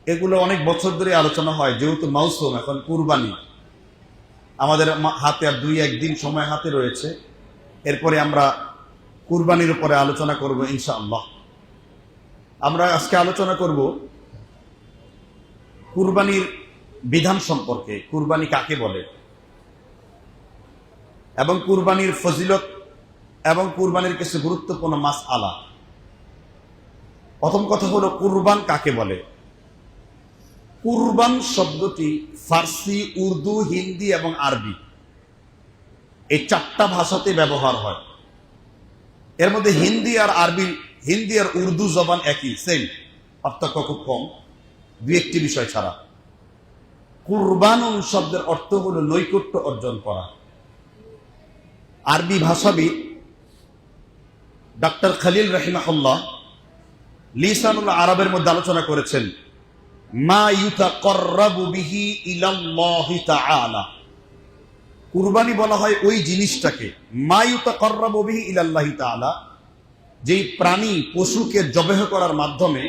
এগুলো অনেক বছর ধরে আলোচনা হয়, যেহেতু মৌসুম এখন কুরবানি, আমাদের হাতে আর 2-1 দিন সময় হাতে রয়েছে। এরপরে আমরা কুরবানির উপরে আলোচনা করব ইনশাআল্লাহ। আমরা আজকে আলোচনা করব কুরবানির বিধান সম্পর্কে, কুরবানি কাকে বলে এবং কুরবানির ফজিলত এবং কুরবানির কিছু গুরুত্বপূর্ণ মাসআলা। প্রথম কথা হলো কুরবান কাকে বলে। কুরবান শব্দটি ফার্সি, উর্দু, হিন্দি এবং আরবি এই 4টা ভাষাতে ব্যবহার হয়। এর মধ্যে হিন্দি আর উর্দু জবান একই, সেম, পার্থক্য খুব কম, 2-1টি বিষয় ছাড়া। কুরবানুন শব্দের অর্থ হলো নৈকট্য অর্জন করা। আরবি ভাষাবিদ ডক্টর খলিল রাহিমাহুল্লাহ লিসানুল আরবের মধ্যে আলোচনা করেছেন, মা ইউতাকাররাবু বিহি ইলাল্লাহি তাআলা। কুরবানি বলা হয় ওই জিনিসটাকে, মা ইউতাকাররাবু বিহি ইলাল্লাহি তাআলা, যেই প্রাণী পশুকে জবেহ করার মাধ্যমে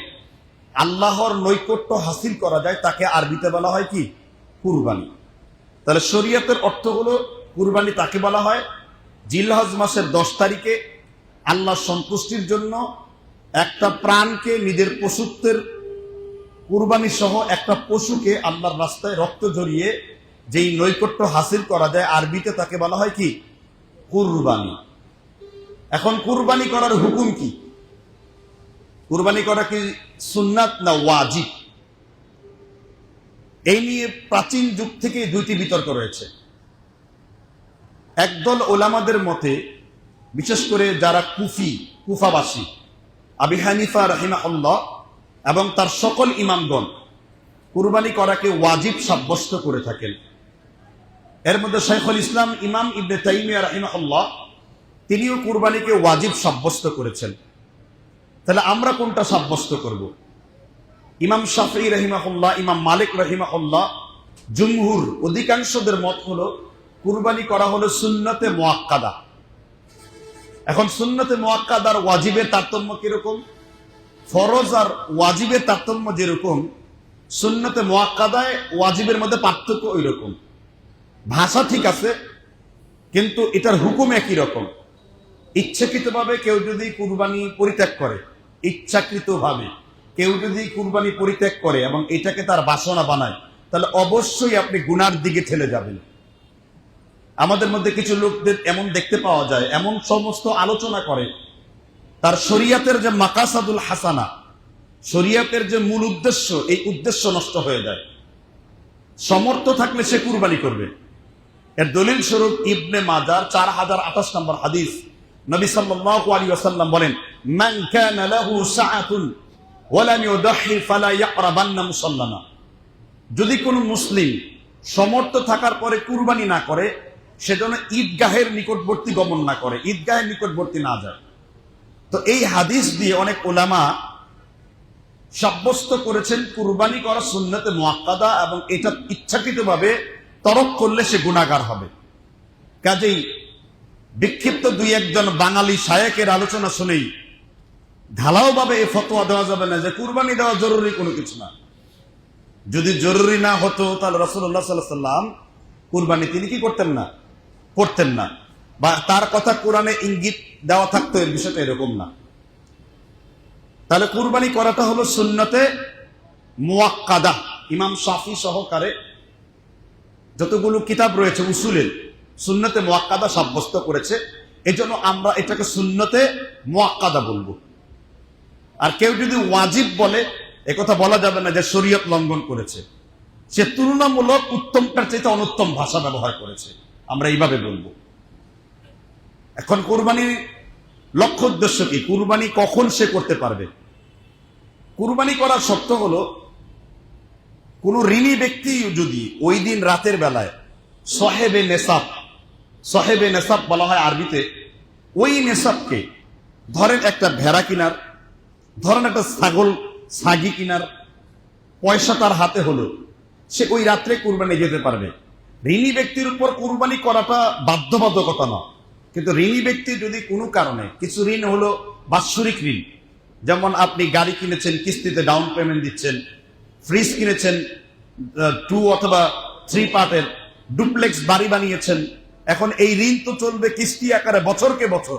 আল্লাহর নৈকট্য হাসিল করা যায়, তাকে আরবিতে বলা হয় কি? কুরবানি। তাহলে শরীয়তের অর্থ হলো কুরবানি তাকে বলা হয় জিলহজ মাসের 10 তারিখে আল্লাহ সন্তুষ্টির জন্য একটা প্রাণকে, নিজের পশুত্বের কুরবানি সহ একটা পশুকে আল্লাহর রাস্তায় রক্ত ঝরিয়ে যেই নৈকট্য হাসিল করা যায়, আরবিতে তাকে বলা হয় কি? কুরবানি। এখন কুরবানি করার হুকুম কি? কুরবানি করা কি সুন্নাত না ওয়াজিব? এই নিয়ে প্রাচীন যুগ থেকে 2টি বিতর্ক রয়েছে। একদল ওলামাদের মতে, বিশেষ করে যারা কুফাবাসী, আবু হানিফা রাহিমাহুল্লাহ এবং তার সকল ইমামগণ কুরবানি করাকে ওয়াজিব সাব্যস্ত করে থাকেন। এর মধ্যে শাইখুল ইসলাম ইমাম ইবনে তাইমিয়া রাহিমাহুল্লাহ তিনিও কুরবানিকে ওয়াজিব সাব্যস্ত করেছেন। তাহলে আমরা কোনটা সাব্যস্ত করব? ইমাম শাফিঈ রাহিমাহুল্লাহ, ইমাম মালিক রাহিমাহুল্লাহ, জুমহুর অধিকাংশদের মত হলো কুরবানি করা হলো সুন্নতে মুআক্কাদা। এখন সুন্নতে মুআক্কাদার ওয়াজিবের তারতম্য কিরকম? ফরজ আর ওয়াজিবের তারতম্য যেরকম, সুন্নতে মুআক্কাদায় ওয়াজিবের মধ্যে পার্থক্য ওই রকম। ভাষা ঠিক আছে, কিন্তু এটার হুকুম একই রকম। ইচ্ছাকৃতভাবে কেউ যদি কুরবানি পরিত্যাগ করে, ইচ্ছাকৃতভাবে কেউ যদি কুরবানি পরিত্যাগ করে এবং এটাকে তার বাসনা বানায়, তাহলে অবশ্যই আপনি গুনার দিকে ঠেলে যাবেন। আমাদের মধ্যে কিছু লোকদের এমন দেখতে পাওয়া যায়, এমন সমস্ত আলোচনা করে, তার শরিয়াতের যে মাকাসাদুল হাসানা, শরিয়াতের যে মূল উদ্দেশ্য, এই উদ্দেশ্য নষ্ট হয়ে যায়। সমর্থ থাকলে সে কুরবানি করবে। এর দলিল স্বরূপ ইবনে মাজার 4028 নম্বর হাদিস, নবী সাল্লাল্লাহু আলাইহি ওয়াসাল্লাম বলেন, মান কানা লাহু সাআতুন ওয়া লাম ইউদাহি ফালা ইয়াকরাবান্না মুসাল্লানা। যদি কোনো মুসলিম সমর্থ থাকার পরে কুরবানি না করে, সেজন্য ঈদগাহের নিকটবর্তী গমন না করে, ঈদগাহের নিকটবর্তী না যায়। তো এই হাদিস দিয়ে অনেক উলামা সাব্যস্ত করেছেন কুরবানি করা সুন্নতে মুআক্কাদা এবং এটা ইচ্ছাকৃতভাবে তরক করলে সে গুনাহগার হবে। কাজেই বিক্ষিপ্ত 2-1 জন বাঙালি শায়েখের আলোচনা শুনেই ঢালাও ভাবে এই ফতোয়া দেওয়া যাবে না যে কুরবানি দেওয়া জরুরি কোনো কিছু না। যদি জরুরি না হতো তাহলে রাসূলুল্লাহ সাল্লাল্লাহু আলাইহি ওয়াসাল্লাম কুরবানি তিনি কি করতেন না? করতেন না, বা তার কথা কোরআনে ইঙ্গিত দেওয়া থাকতো, এর বিষয়টা এরকম না। তাহলে কুরবানি করাটা হলো সুন্নতে মুআক্কাদা। ইমাম শাফি সহকারে যতগুলো কিতাব রয়েছে উসুলের, সুন্নতে মুআক্কাদা সাব্যস্ত করেছে। এজন্য আমরা এটাকে সুন্নতে মুআক্কাদা বলবো। আর কেউ যদি ওয়াজিব বলে, একথা বলা যাবে না যে শরীয়ত লঙ্ঘন করেছে, সে তুলনামূলক উত্তমটার চাইতে অনুত্তম ভাষা ব্যবহার করেছে, আমরা এইভাবে বলবো। এখন কুরবানির লক্ষ্য উদ্দেশ্য কি? কুরবানি কখন সে করতে পারবে? কুরবানি করার শর্ত হলো, কোন ঋণী ব্যক্তি যদি ওই দিন রাতের বেলায় সাহেবে নেসাব বলা হয় আরবিতে, ওই নেসাবকে, ধরেন একটা ভেড়া কিনার, ধরেন একটা ছাগি কিনার পয়সা তার হাতে হলো, সে ওই রাত্রে কুরবানি যেতে পারবে। ঋণী ব্যক্তির উপর কুরবানি করাটা বাধ্যবাধকতা না, কিন্তু ঋণী ব্যক্তি যদি কোনো কারণে, কিছু ঋণ হলো বাৎসরিক ঋণ, যেমন আপনি গাড়ি কিনেছেন, কিস্তিতে ডাউন পেমেন্ট দিচ্ছেন, ফ্রিজ কিনেছেন 2 অথবা 3 পার্টের, ডুপ্লেক্স বাড়ি বানিয়েছেন, এখন এই ঋণ তো চলবে কিস্তি আকারে বছরকে বছর,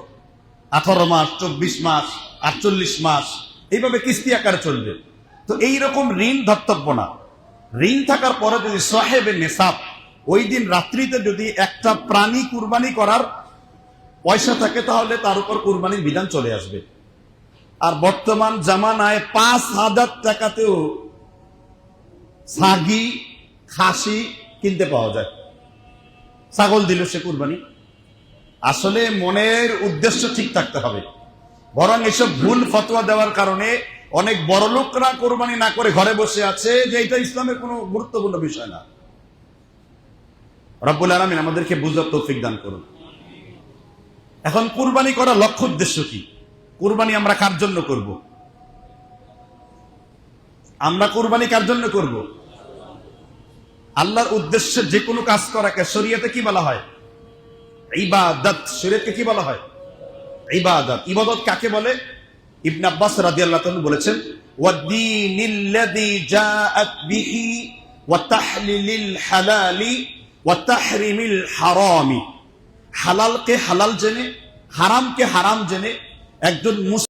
18 মাস, 24 মাস, 48 মাস, এইভাবে কিস্তি আকারে চলবে। তো এইরকম ঋণ ধর্তব্য না। ঋণ থাকার পরে যদি সাহেবে নেশাব, ওই দিন রাত্রিতে যদি একটা প্রাণী কুরবানি করার পয়সা থাকে, তাহলে তার উপর কুরবানির বিধান চলে আসবে। আর বর্তমান জামানায় 5,000 টাকাতেও ছাগি, খাসি কিনতে পাওয়া যায়। ছাগল দিল সে কুরবানি। আসলে মনের উদ্দেশ্য ঠিক থাকতে হবে। বরং এসব ভুল ফতোয়া দেওয়ার কারণে অনেক বড় লোকরা কোরবানি না করে ঘরে বসে আছে, যে এটা ইসলামের কোনো গুরুত্বপূর্ণ বিষয় না। রব্বুল আলামিন আমাদেরকে বুঝার তৌফিক দান করুন। এখন কুরবানি করার লক্ষ্য উদ্দেশ্য কি? কুরবানি আমরা কার জন্য করব? আমরা কুরবানি কার জন্য করব? আল্লাহর উদ্দেশ্যে যে কোনো কাজ করাকে শরীয়তে কি বলা হয়? ইবাদত। শরীয়তকে কি বলা হয়? ইবাদত। ইবাদত কাকে বলে? ইবনে আব্বাস রাদিয়াল্লাহু তাআলা বলেছেন, ওয়াদ-দীনিল্লাযী জাআত বিহি ওয়া তাহলিলিল হালালি ওয়া তাহরিমিল হারামি। হালালকে হালাল জেনে, হারামকে হারাম জেনে একজন